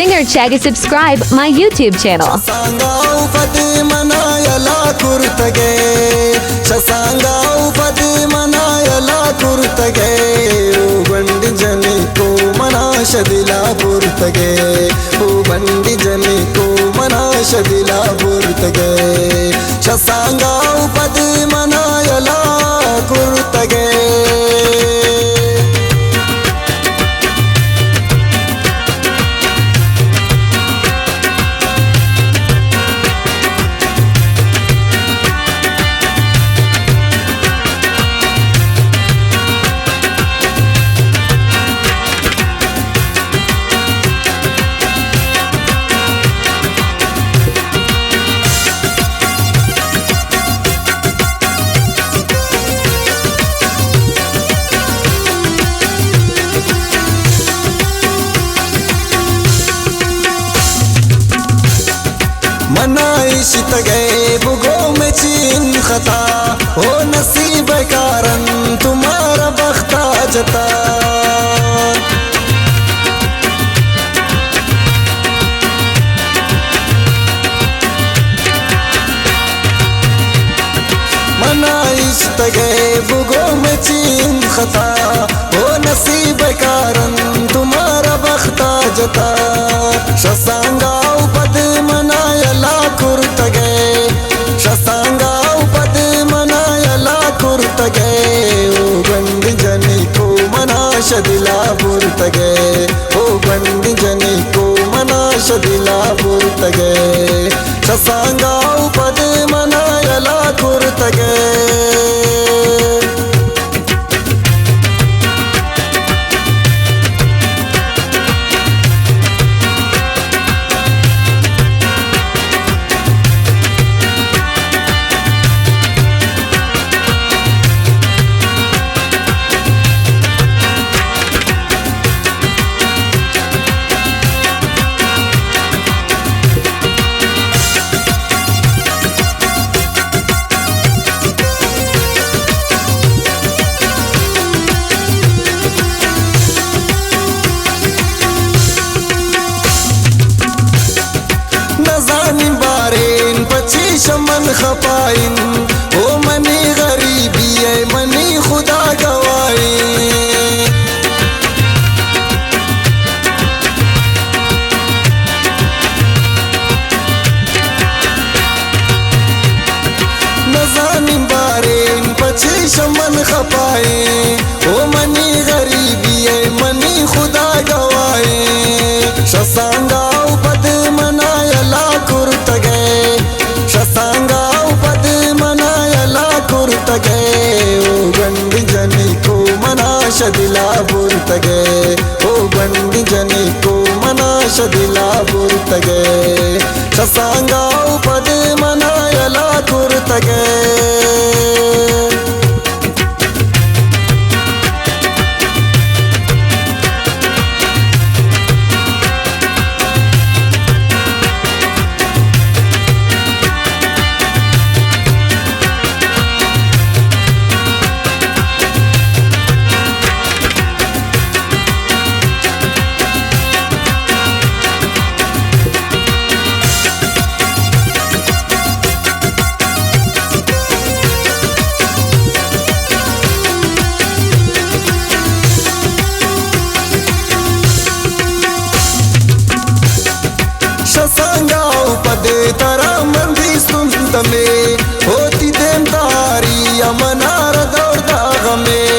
singer Chagga subscribe my YouTube channel. Shasanga ufati manayala kurtage, Shasanga ufati manayala kurtage, Ubandi jani ko manashadila purtage, Ubandi jani ko manashadila purtage, Shasanga ufati manayala kurtage. मनाइश गए बुगों में चीन खता हो नसीब कारण तुम्हारा बख्ता जता मनाइश गए बुगों में चीन खता हो नसीब कारण तुम्हारा बख्ता जता शसांगा उपद मनायला कुर्तगे शसांगा उपद मनायला कुर्तगे ओ बंद जनी को मनाशदिला बुर्तगे ओ बंद जनी को मनाशदिला बुर्तगे शसांगा उपद मनायला कुर्तगे शमन खपाइन ओ मनी गरीबी है मनी खुदा गवाई नजानिम बारेन पछे शमन खपाए ओ मनी गरीबी है मनी खुदा गवाई शसांगा उपद मनायला कुर्तगे शसांगा उपद मनायला कुर्तगे ओ बंद जनी को मनाशदिला बुर्तगे ओ बंद जनी को मनाशदिला बुर्तगे शसांगा उपद मनायला कुर्तगे शसांगा उपदे तरा मंदी सुनत में होती देम तारी अमनार दौर दाग में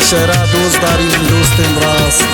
इशारा दोस्तदारी दोस्त इमरास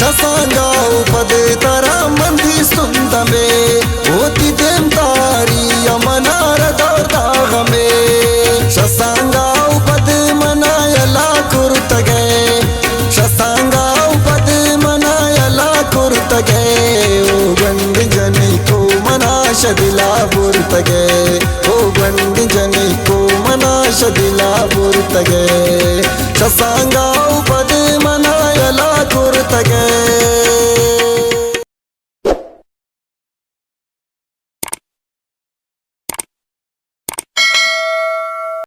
शसांगा